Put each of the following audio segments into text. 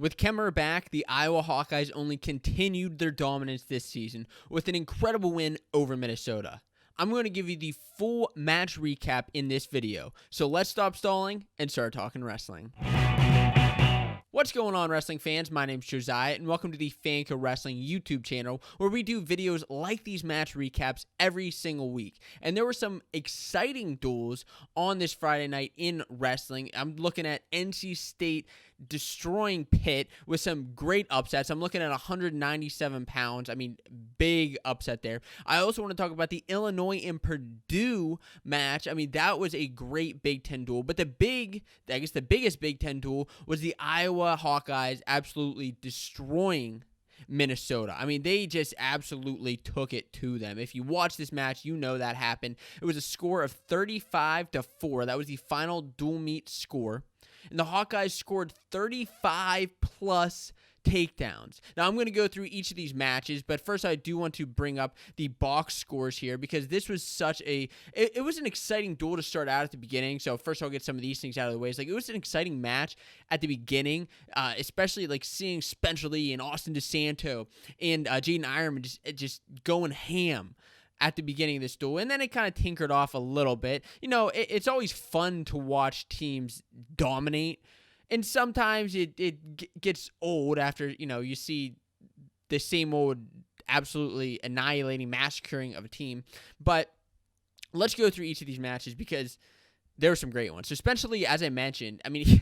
With Kemerer back, the Iowa Hawkeyes only continued their dominance this season with an incredible win over Minnesota. I'm going to give you the full match recap in this video, so let's stop stalling and start talking wrestling. What's going on, wrestling fans? My name's Josiah, and welcome to the Fanco Wrestling YouTube channel, where we do videos like these match recaps every single week. And there were some exciting duels on this Friday night in wrestling. I'm looking at NC State destroying Pitt with some great upsets. I'm looking at 197 pounds. I mean, big upset there. I also want to talk about the Illinois and Purdue match. I mean, that was a great Big Ten duel. But the biggest Big Ten duel was the Iowa Hawkeyes absolutely destroying Minnesota. I mean, they just absolutely took it to them. If you watch this match, you know that happened. It was a score of 35-4. That was the final dual meet score. And the Hawkeyes scored 35-plus takedowns. Now, I'm going to go through each of these matches, but first I do want to bring up the box scores here because this was it was an exciting duel to start out at the beginning. So first I'll get some of these things out of the way. It was an exciting match at the beginning, especially like seeing Spencer Lee and Austin Desanto and Jaden Eierman just going ham at the beginning of this duel, and then it kind of tinkered off a little bit. You know, it's always fun to watch teams dominate, and sometimes it gets old after, you know, you see the same old absolutely annihilating, massacring of a team. But let's go through each of these matches because there were some great ones. So Spencer Lee, as I mentioned, I mean,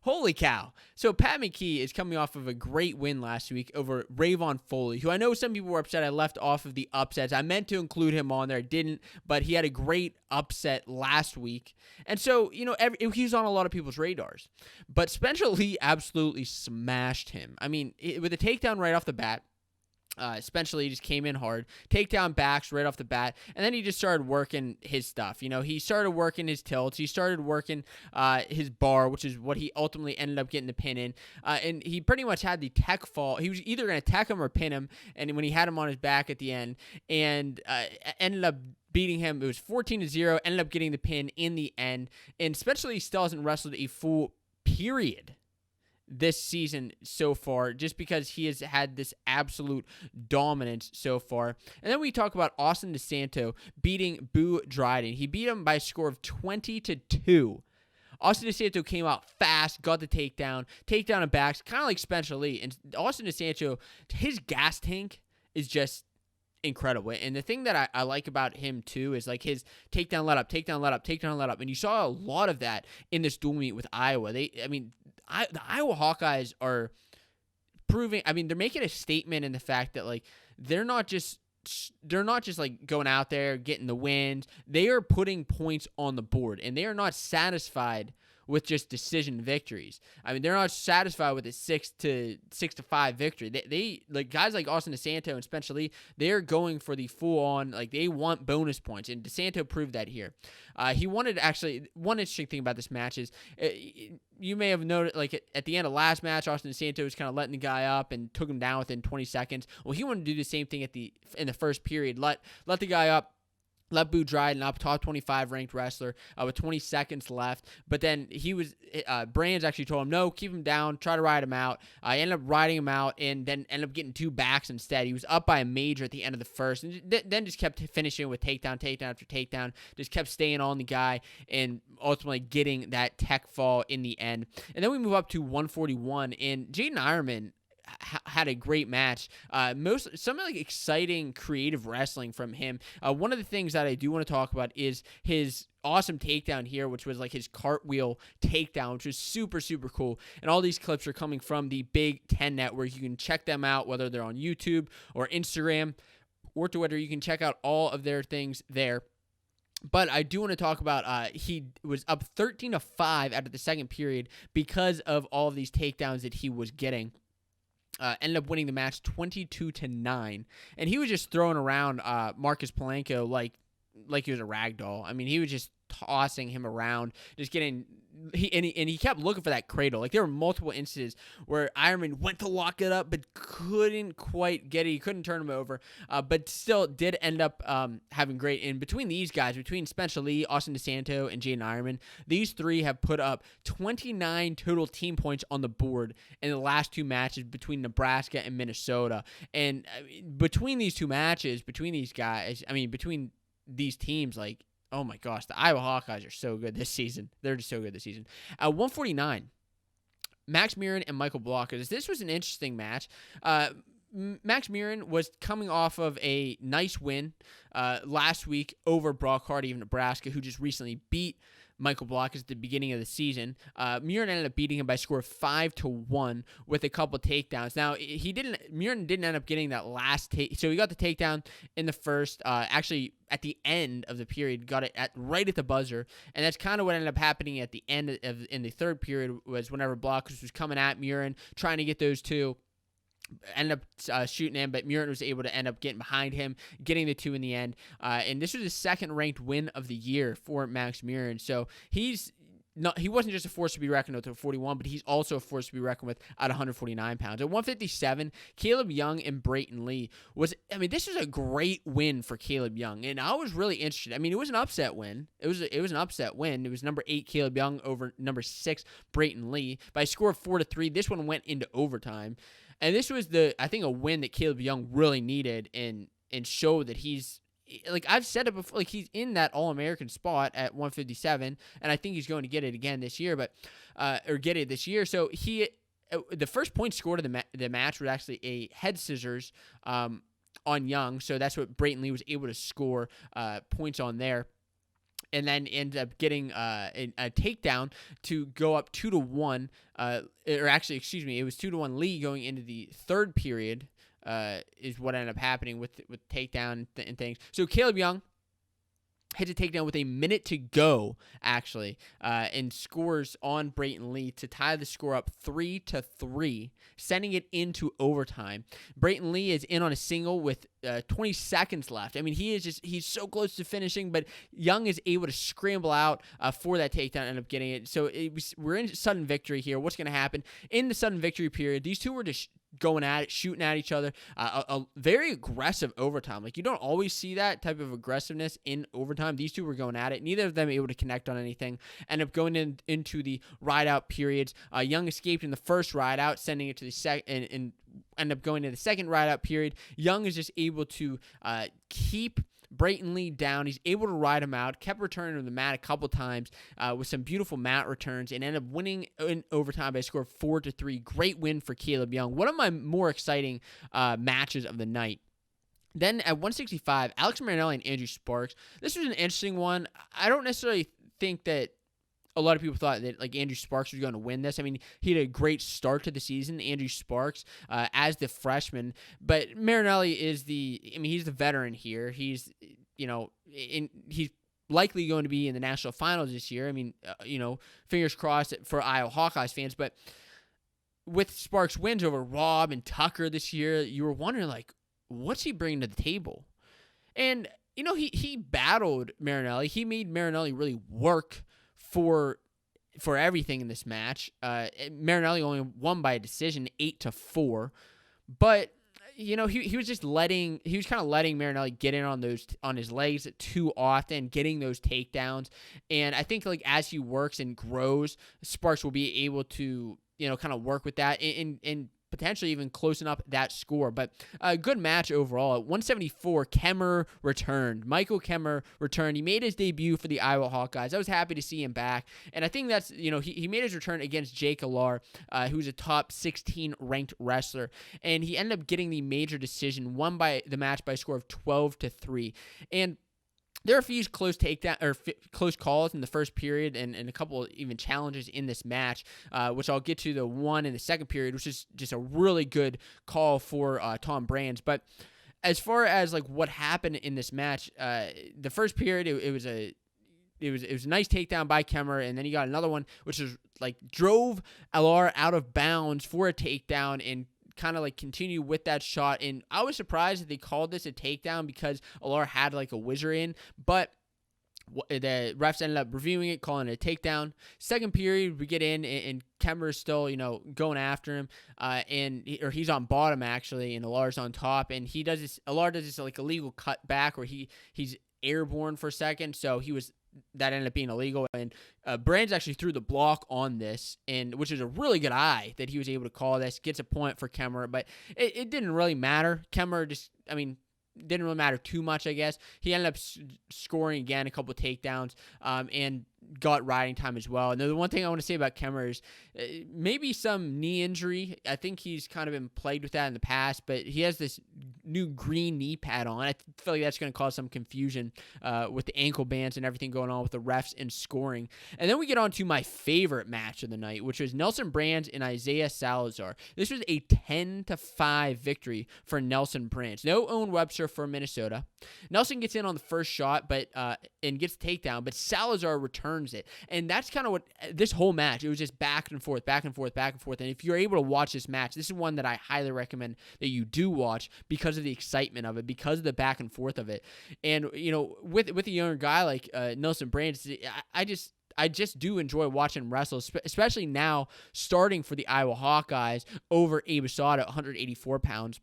holy cow. So Pat McKee is coming off of a great win last week over Rayvon Foley, who I know some people were upset I left off of the upsets. I meant to include him on there. I didn't, but he had a great upset last week. And so, you know, he was on a lot of people's radars. But Spencer Lee absolutely smashed him. I mean, with a takedown right off the bat, Spencer Lee just came in hard, takedown backs right off the bat, and then he just started working his stuff. You know, he started working his tilts, he started working his bar, which is what he ultimately ended up getting the pin in, and he pretty much had the tech fall. He was either going to tech him or pin him, and when he had him on his back at the end, and ended up beating him. It was 14-0, ended up getting the pin in the end, and Spencer Lee still hasn't wrestled a full period this season so far, just because he has had this absolute dominance so far. And then we talk about Austin Desanto beating Boo Dryden. He beat him by a score of 20-2. Austin Desanto came out fast, got the takedown and backs, kind of like Spencer Lee. And Austin Desanto, his gas tank is just incredible. And the thing that I like about him too is like his takedown let up. And you saw a lot of that in this dual meet with Iowa. The Iowa Hawkeyes are proving, I mean, they're making a statement in the fact that like they're not just like going out there getting the wins. They are putting points on the board, and they are not satisfied with just decision victories. I mean, they're not satisfied with a 6-5 victory. They like guys like Austin Desanto and Spencer Lee, they're going for the full on, like they want bonus points, and Desanto proved that here. He wanted, actually, one interesting thing about this match is you may have noted, like at the end of last match, Austin Desanto was kind of letting the guy up and took him down within 20 seconds. Well, he wanted to do the same thing in the first period. Let the guy up. Let Boo Dryden up, top 25 ranked wrestler with 20 seconds left. But then Brands actually told him, no, keep him down, try to ride him out. I ended up riding him out and then ended up getting two backs instead. He was up by a major at the end of the first, and then just kept finishing with takedown after takedown, just kept staying on the guy and ultimately getting that tech fall in the end. And then we move up to 141, and Jaden Eierman had a great match. Some like exciting creative wrestling from him. One of the things that I do want to talk about is his awesome takedown here, which was like his cartwheel takedown, which was super, super cool. And all these clips are coming from the Big Ten Network. You can check them out, whether they're on YouTube or Instagram or Twitter. You can check out all of their things there. But I do want to talk about he was up 13-5 after the second period because of all of these takedowns that he was getting. Ended up winning the match 22-9, and he was just throwing around Marcus Palenko like he was a rag doll. I mean, he was just tossing him around, just getting. He kept looking for that cradle. Like there were multiple instances where Eierman went to lock it up, but couldn't quite get it. He couldn't turn him over, but still did end up having great. And between these guys, between Spencer Lee, Austin Desanto, and Jaden Eierman, these three have put up 29 total team points on the board in the last two matches between Nebraska and Minnesota. And between these two matches, between these guys, between these teams, like, oh my gosh, the Iowa Hawkeyes are so good this season. They're just so good this season. 149, Max Murin and Michael Blockers. This was an interesting match. Max Murin was coming off of a nice win last week over Brock Hardy of Nebraska, who just recently beat Michael Blockers at the beginning of the season. Murin ended up beating him by a score of 5-1 with a couple takedowns. Now, Murin didn't end up getting that last take. So he got the takedown in the first, actually at the end of the period, got it right at the buzzer. And that's kind of what ended up happening at the end in the third period, was whenever Blockers was coming at Murin, trying to get those two. Ended up shooting him, but Murin was able to end up getting behind him, getting the two in the end. And this was his second-ranked win of the year for Max Murin. So he wasn't just a force to be reckoned with at 41, but he's also a force to be reckoned with at 149 pounds. At 157, Caleb Young and Brayton Lee this was a great win for Caleb Young, and I was really interested. It was an upset win. It was an upset win. It was number 8 Caleb Young over number 6 Brayton Lee by a score of 4-3. This one went into overtime. And this was I think a win that Caleb Young really needed and showed that he's, like I've said it before, like he's in that All-American spot at 157, and I think he's going to get it again this year, So the first point scored of the match was actually a head scissors on Young, so that's what Brayton Lee was able to score points on there. And then ended up getting a takedown to go up 2-1. It was 2-1 Lee going into the third period. Is what ended up happening with takedown and things. So Caleb Young hits a takedown with a minute to go, actually, and scores on Brayton Lee to tie the score up 3-3, sending it into overtime. Brayton Lee is in on a single with 20 seconds left. He's so close to finishing, but Young is able to scramble out for that takedown and end up getting it. So we're in sudden victory here. What's going to happen? In the sudden victory period, these two were just going at it, shooting at each other. A very aggressive overtime. Like, you don't always see that type of aggressiveness in overtime. These two were going at it. Neither of them able to connect on anything. End up going into the ride-out periods. Young escaped in the first ride-out, sending it to the second, and end up going to the second ride-out period. Young is just able to keep Brayton Lee down. He's able to ride him out, kept returning to the mat a couple times with some beautiful mat returns, and ended up winning in overtime by a score of 4-3. Great win for Caleb Young. One of my more exciting matches of the night. Then at 165, Alex Marinelli and Andrew Sparks. This was an interesting one. I don't necessarily think that a lot of people thought that like Andrew Sparks was going to win this. He had a great start to the season, Andrew Sparks, as the freshman. But Marinelli is he's the veteran here. He's, he's likely going to be in the national finals this year. Fingers crossed for Iowa Hawkeyes fans. But with Sparks' wins over Robb and Tucker this year, you were wondering, like, what's he bringing to the table? And, he battled Marinelli. He made Marinelli really work for everything in this match. Marinelli only won by a decision, 8-4, but he was kind of letting Marinelli get in on his legs too often, getting those takedowns. And I think like as he works and grows, Sparks will be able to kind of work with that and potentially even closing up that score. But a good match overall. At 174, Kemerer returned. Michael Kemerer returned. He made his debut for the Iowa Hawkeyes. I was happy to see him back. And I think that's, he made his return against Jake Alar, who's a top 16 ranked wrestler. And he ended up getting the major decision, won by the match by a score of 12-3. And there are a few close calls in the first period and a couple even challenges in this match, which I'll get to the one in the second period, which is just a really good call for Tom Brands. But as far as like what happened in this match, the first period it was a nice takedown by Kemerer, and then he got another one which was like drove Alar out of bounds for a takedown and kind of like continue with that shot. And I was surprised that they called this a takedown because Alar had like a whizzer in, but The refs ended up reviewing it, calling it a takedown. Second period, we get in, and Kemerer is still, going after him, or he's on bottom actually, and Alar's on top, and Alar does this like illegal cut back where he's airborne for a second, so that ended up being illegal, and Brands actually threw the block on this, and which is a really good eye that he was able to call this, gets a point for Kemerer, but it didn't really matter. Kemerer didn't really matter too much, I guess. He ended up scoring again a couple of takedowns, and got riding time as well. And the one thing I want to say about Kemerer is maybe some knee injury. I think he's kind of been plagued with that in the past, but he has this new green knee pad on. I feel like that's going to cause some confusion with the ankle bands and everything going on with the refs and scoring. And then we get on to my favorite match of the night, which was Nelson Brands and Isaiah Salazar. This was a 10-5 victory for Nelson Brands. No Owen Webster for Minnesota. Nelson gets in on the first shot, and gets takedown, but Salazar returns it. And that's kind of what this whole match, it was just back and forth, back and forth, back and forth. And if you're able to watch this match, this is one that I highly recommend that you do watch because of the excitement of it, because of the back and forth of it. And, with a younger guy like Nelson Brands, I just do enjoy watching wrestle, especially now starting for the Iowa Hawkeyes over Abe Asada at 184 pounds.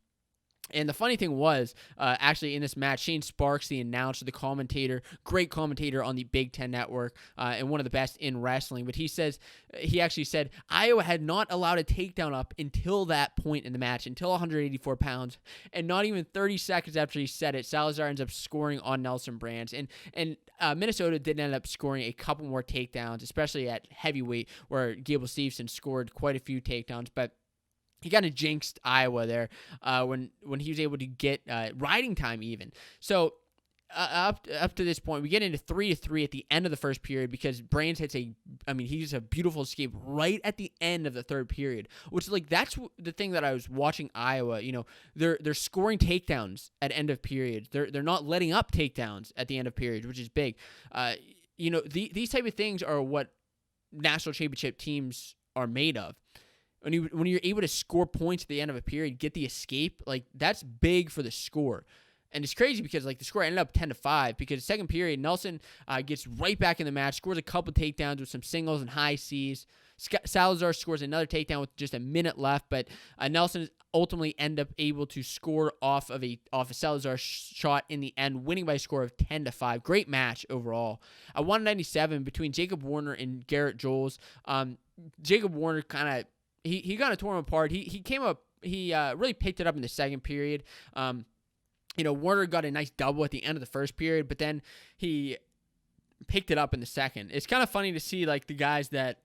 And the funny thing was, actually in this match, Shane Sparks, the announcer, the commentator, great commentator on the Big Ten Network, and one of the best in wrestling. But he actually said Iowa had not allowed a takedown up until that point in the match, until 184 pounds. And not even 30 seconds after he said it, Salazar ends up scoring on Nelson Brands. And Minnesota did end up scoring a couple more takedowns, especially at heavyweight, where Gable Steveson scored quite a few takedowns. But he kind of jinxed Iowa there when he was able to get riding time even. So up to this point, we get into 3-3 at the end of the first period because Brands hits he gets a beautiful escape right at the end of the third period, which that's the thing that I was watching Iowa. They're scoring takedowns at end of periods. They're not letting up takedowns at the end of periods, which is big. These type of things are what national championship teams are made of. When you're able to score points at the end of a period, get the escape, that's big for the score. And it's crazy because the score ended up 10-5 because second period, Nelson gets right back in the match, scores a couple takedowns with some singles and high C's. Salazar scores another takedown with just a minute left, but Nelson ultimately end up able to score off of a Salazar shot in the end, winning by a score of 10-5. Great match overall. 197 between Jacob Warner and Garrett Joles. Jacob Warner kind of He kind of tore him apart. He came up. He really picked it up in the second period. Warner got a nice double at the end of the first period, but then he picked it up in the second. It's kind of funny to see the guys that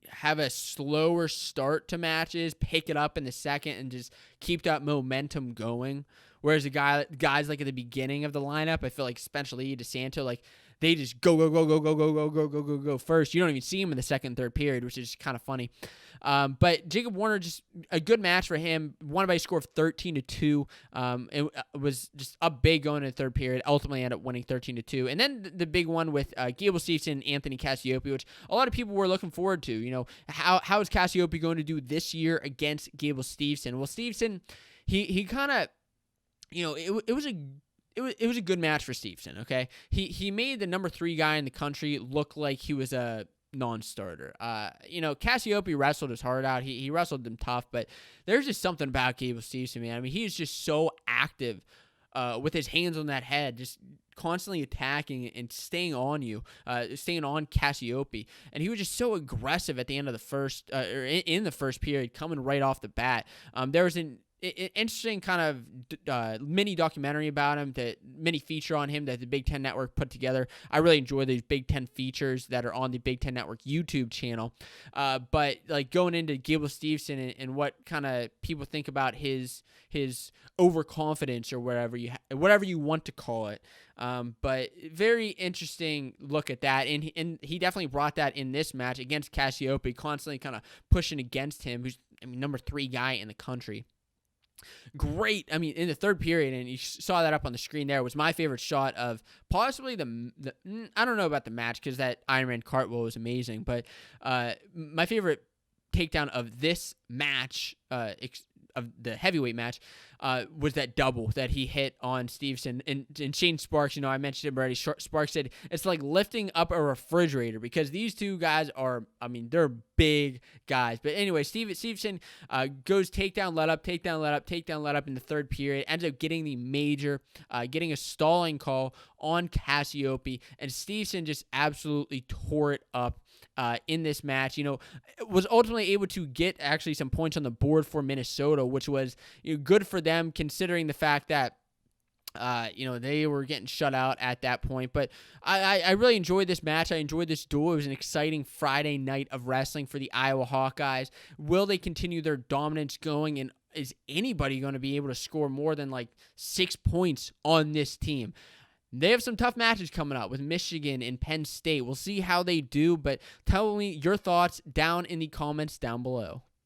have a slower start to matches pick it up in the second and just keep that momentum going. Whereas the guys at the beginning of the lineup, I feel like especially Desanto, they just go first. You don't even see him in the second and third period, which is kind of funny. But Jacob Warner, just a good match for him. Won by a score of 13-2. It was just up big going into the third period. Ultimately ended up winning 13-2. And then the big one with Gable Steveson and Anthony Cassiope, which a lot of people were looking forward to. How is Cassiope going to do this year against Gable Steveson? Well, Steveson, he kind of, it was a good match for Steveson, okay? He made the number 3 guy in the country look like he was a non-starter. Cassiope wrestled his heart out. He wrestled them tough, but there's just something about Gable Steveson, man. He's just so active with his hands on that head, just constantly attacking and staying on Cassiope. And he was just so aggressive at the end of the first, or in the first period, coming right off the bat. There was an interesting kind of mini documentary about him, mini feature on him that the Big Ten Network put together. I really enjoy these Big Ten features that are on the Big Ten Network YouTube channel. But going into Gable Steveson and what kind of people think about his overconfidence or whatever you want to call it. But very interesting look at that, and he definitely brought that in this match against Cassiope, constantly kind of pushing against him, who's number 3 guy in the country. Great. In the third period, and you saw that up on the screen there, was my favorite shot of possibly the I don't know about the match because that Eierman cartwheel was amazing, but my favorite takedown of this match of the heavyweight match was that double that he hit on Stevenson. And Shane Sparks, I mentioned him already. Sparks said it's like lifting up a refrigerator because these two guys are, they're big guys. But anyway, Stevenson goes takedown, let up, takedown, let up in the third period. Ends up getting the major, getting a stalling call on Cassiope. And Stevenson just absolutely tore it up in this match. Was ultimately able to get actually some points on the board for Minnesota, which was good for them considering the fact that they were getting shut out at that point. But I really enjoyed this match. I enjoyed this duel. It was an exciting Friday night of wrestling for the Iowa Hawkeyes. Will they continue their dominance going? And is anybody going to be able to score more than like 6 points on this team? They have some tough matches coming up with Michigan and Penn State. We'll see how they do, but tell me your thoughts down in the comments down below.